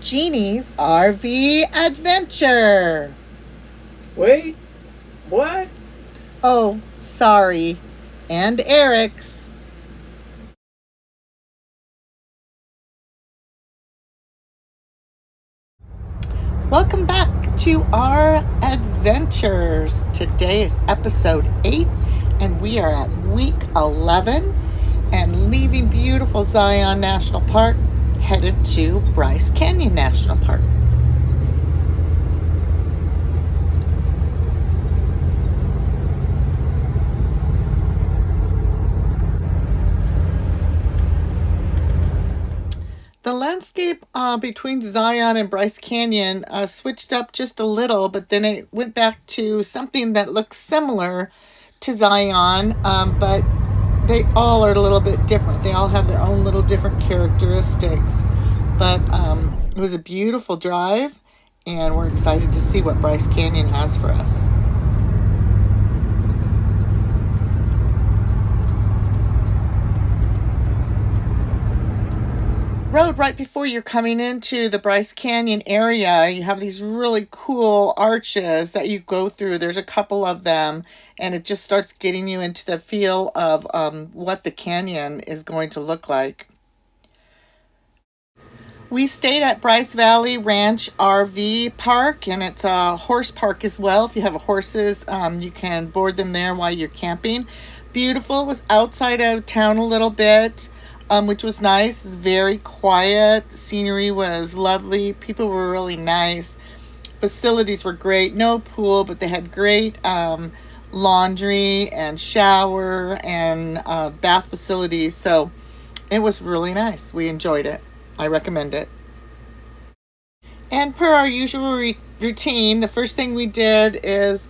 Jeannie's RV Adventure. Wait, what? Oh, sorry. And Eric's. Welcome back to our adventures. Today is episode 8, and we are at week 11 and leaving beautiful Zion National Park, headed to Bryce Canyon National Park. The landscape between Zion and Bryce Canyon switched up just a little, but then it went back to something that looks similar to Zion, but they all are a little bit different. They all have their own little different characteristics. But it was a beautiful drive, and we're excited to see what Bryce Canyon has for us. Road right before you're coming into the Bryce Canyon area, you have these really cool arches that you go through. There's a couple of them, and it just starts getting you into the feel of what the canyon is going to look like. We stayed at Bryce Valley Ranch RV Park, and it's a horse park as well. If you have horses, you can board them there while you're camping. Beautiful. It was outside of town a little bit, which was nice. Very quiet. Scenery was lovely. People were really nice. Facilities were great. No pool, but they had great laundry and shower and bath facilities. So it was really nice. We enjoyed it. I recommend it. And per our usual routine, the first thing we did is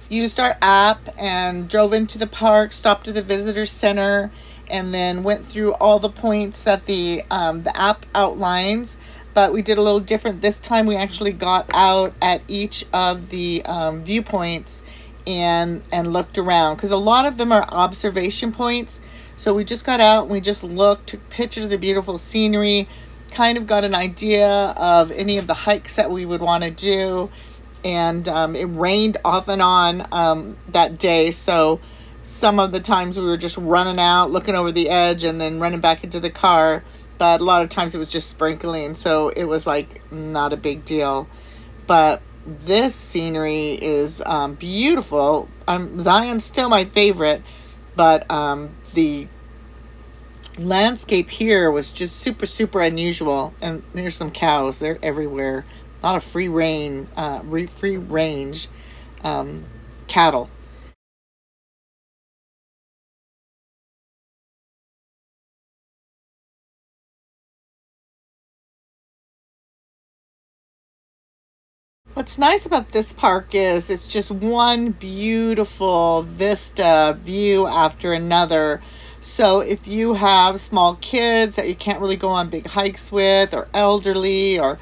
used our app and drove into the park, stopped at the visitor center, and then went through all the points that the app outlines. But we did a little different this time. We actually got out at each of the viewpoints and looked around, because a lot of them are observation points. So we just got out and we just looked, took pictures of the beautiful scenery, kind of got an idea of any of the hikes that we would want to do. And it rained off and on that day. So some of the times we were just running out, looking over the edge, and then running back into the car. But a lot of times it was just sprinkling. So it was like not a big deal. But this scenery is beautiful. Zion's still my favorite. But the landscape here was just super, super unusual. And there's some cows. They're everywhere. A lot of free range cattle. What's nice about this park is it's just one beautiful vista view after another. So if you have small kids that you can't really go on big hikes with, or elderly, or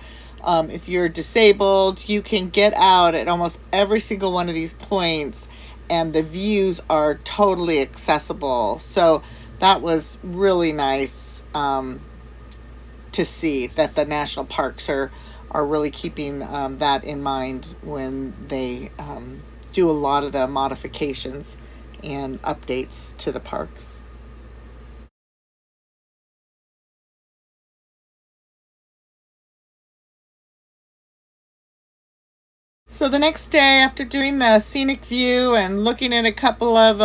if you're disabled, you can get out at almost every single one of these points, and the views are totally accessible. So that was really nice to see that the national parks are really keeping that in mind when they do a lot of the modifications and updates to the parks. So the next day, after doing the scenic view and looking at a couple of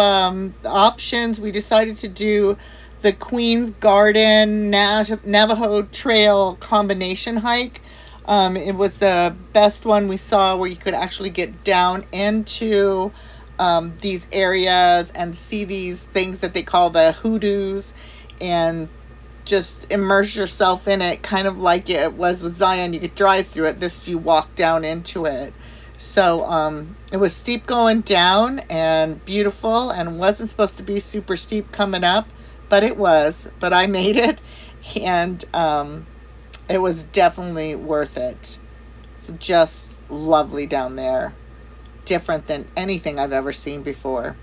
options, we decided to do the Queen's Garden Navajo Trail combination hike. It was the best one we saw, where you could actually get down into these areas and see these things that they call the hoodoos, and just immerse yourself in it, kind of like it was with Zion. You could drive through it. This, you walk down into it. So it was steep going down and beautiful, and wasn't supposed to be super steep coming up, but it was. But I made it, and it was definitely worth it. It's just lovely down there. Different than anything I've ever seen before.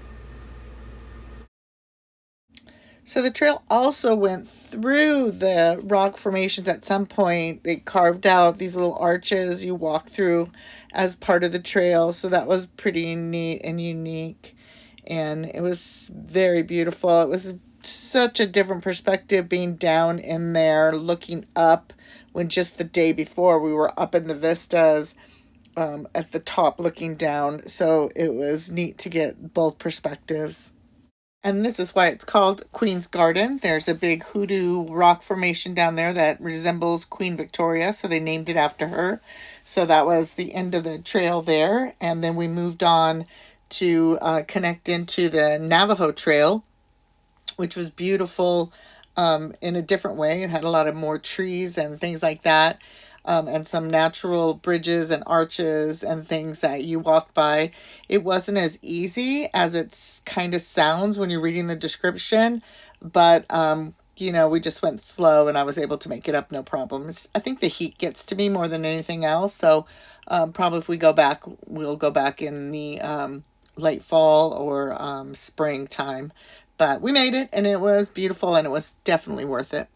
So the trail also went through the rock formations at some point. They carved out these little arches you walk through as part of the trail. So that was pretty neat and unique. And it was very beautiful. It was such a different perspective being down in there looking up when just the day before we were up in the vistas at the top looking down. So it was neat to get both perspectives. And this is why it's called Queen's Garden. There's a big hoodoo rock formation down there that resembles Queen Victoria, so they named it after her. So that was the end of the trail there. And then we moved on to connect into the Navajo Trail, which was beautiful in a different way. It had a lot of more trees and things like that, and some natural bridges and arches and things that you walked by. It wasn't as easy as it's kind of sounds when you're reading the description, but we just went slow and I was able to make it up no problem. I think the heat gets to me more than anything else. So probably if we go back, we'll go back in the late fall or springtime. But we made it and it was beautiful and it was definitely worth it.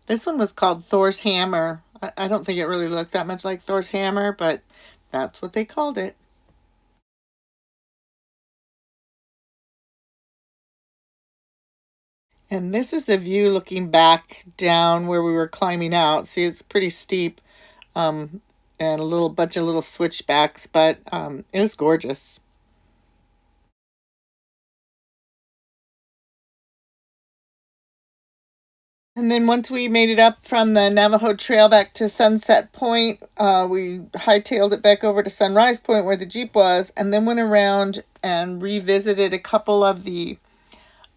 This one was called Thor's Hammer. I don't think it really looked that much like Thor's Hammer, but that's what they called it. And this is the view looking back down where we were climbing out. See, it's pretty steep, um, and a little bunch of little switchbacks, but it was gorgeous. And then once we made it up from the Navajo Trail back to Sunset Point, we hightailed it back over to Sunrise Point where the Jeep was, and then went around and revisited a couple of the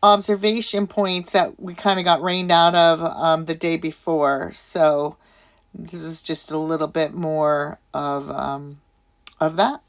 observation points that we kind of got rained out of the day before. So this is just a little bit more of that.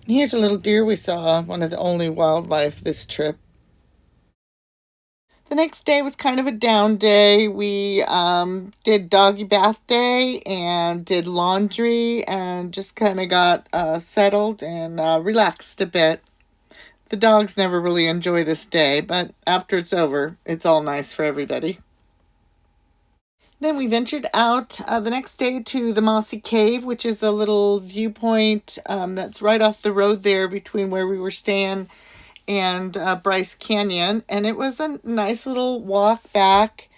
Here's a little deer we saw, one of the only wildlife this trip. The next day was kind of a down day. We did doggy bath day and did laundry and just kind of got settled and relaxed a bit. The dogs never really enjoy this day, but after it's over, it's all nice for everybody. Then we ventured out the next day to the Mossy Cave, which is a little viewpoint that's right off the road there between where we were staying and Bryce Canyon. And it was a nice little walk back,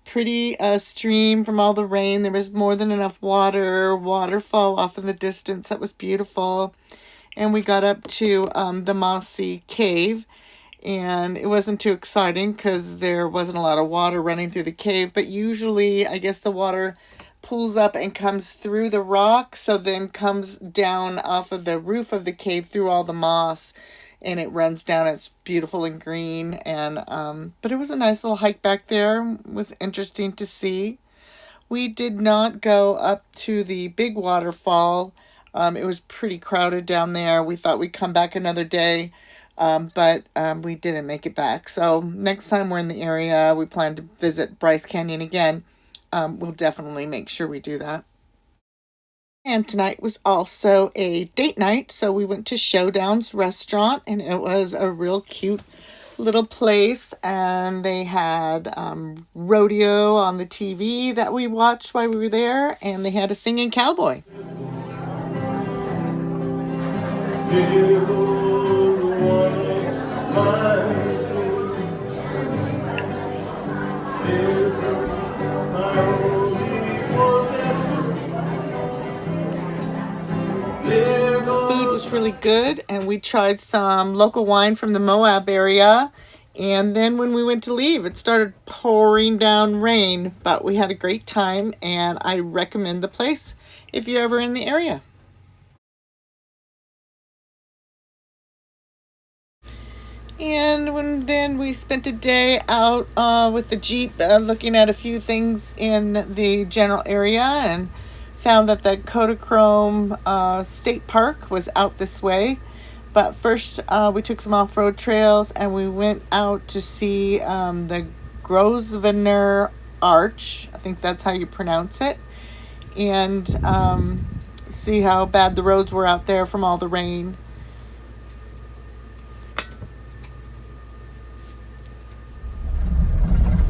pretty stream from all the rain. There was more than enough waterfall off in the distance that was beautiful. And we got up to the Mossy Cave, and it wasn't too exciting because there wasn't a lot of water running through the cave, but usually I guess the water pulls up and comes through the rock, so then comes down off of the roof of the cave through all the moss, and it runs down. It's beautiful and green, and but it was a nice little hike back there. It was interesting to see. We did not go up to the big waterfall. It was pretty crowded down there. We thought we'd come back another day, but we didn't make it back. So next time we're in the area, we plan to visit Bryce Canyon again. We'll definitely make sure we do that. And tonight was also a date night, so we went to Showdown's restaurant, and it was a real cute little place, and they had rodeo on the TV that we watched while we were there, and they had a singing cowboy. Food was really good, and we tried some local wine from the Moab area. And then when we went to leave, it started pouring down rain, but we had a great time, and I recommend the place if you're ever in the area. And then we spent a day out with the Jeep looking at a few things in the general area, and found that the Kodachrome State Park was out this way. But first, we took some off-road trails, and we went out to see the Grosvenor Arch. I think that's how you pronounce it. And see how bad the roads were out there from all the rain.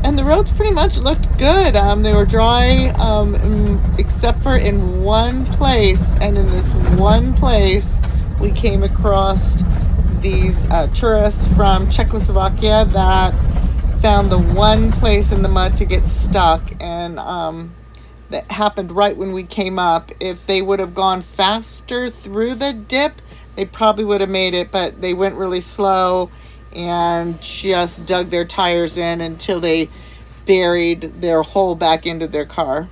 And the roads pretty much looked good. They were dry, except for in one place. And in this one place, we came across these tourists from Czechoslovakia that found the one place in the mud to get stuck. And that happened right when we came up. If they would have gone faster through the dip, they probably would have made it, but they went really slow and just dug their tires in until they buried their hole back into their car.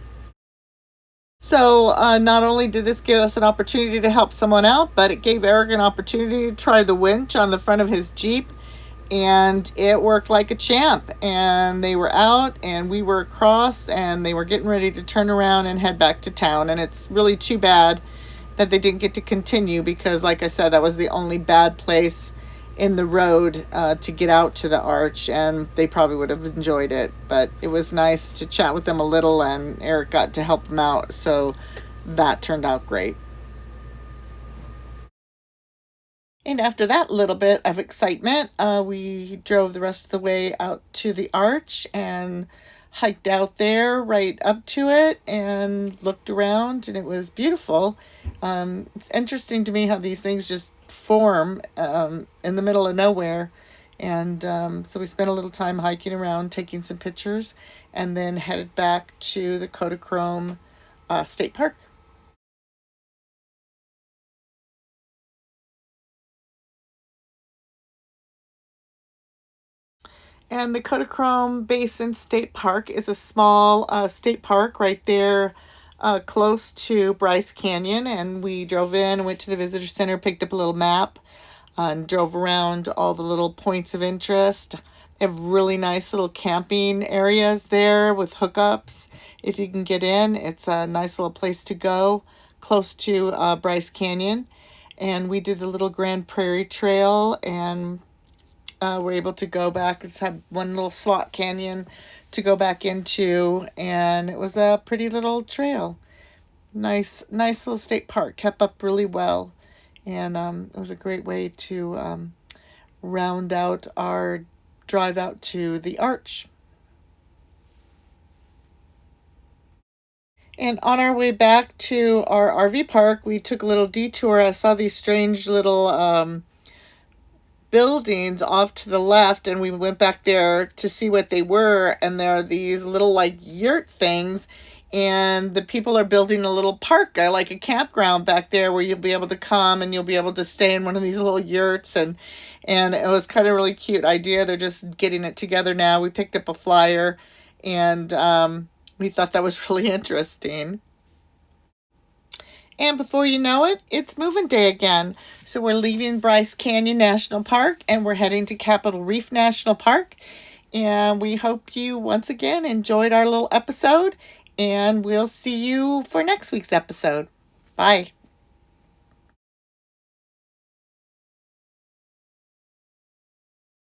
So not only did this give us an opportunity to help someone out, but it gave Eric an opportunity to try the winch on the front of his Jeep, and it worked like a champ. And they were out, and we were across, and they were getting ready to turn around and head back to town. And it's really too bad that they didn't get to continue, because like I said, that was the only bad place in the road to get out to the arch, and they probably would have enjoyed it. But it was nice to chat with them a little, and Eric got to help them out, so that turned out great. And after that little bit of excitement, we drove the rest of the way out to the arch and hiked out there right up to it and looked around, and it was beautiful. It's interesting to me how these things just form in the middle of nowhere. And so we spent a little time hiking around, taking some pictures, and then headed back to the Kodachrome State Park. And the Kodachrome Basin State Park is a small state park right there close to Bryce Canyon. And we drove in, went to the visitor center, picked up a little map, and drove around all the little points of interest. They have really nice little camping areas there with hookups. If you can get in, it's a nice little place to go, close to Bryce Canyon. And we did the little Grand Prairie Trail, and we're able to go back. It's had one little slot canyon to go back into, and it was a pretty little trail. Nice little state park. Kept up really well, and it was a great way to round out our drive out to the arch. And on our way back to our RV park, we took a little detour. I saw these strange little buildings off to the left, and we went back there to see what they were. And there are these little like yurt things, and the people are building a little park, like a campground back there, where you'll be able to come and you'll be able to stay in one of these little yurts. And it was kind of really cute idea. They're just getting it together now. We picked up a flyer, and we thought that was really interesting. And before you know it, it's moving day again. So we're leaving Bryce Canyon National Park, and we're heading to Capitol Reef National Park. And we hope you once again enjoyed our little episode, and we'll see you for next week's episode. Bye.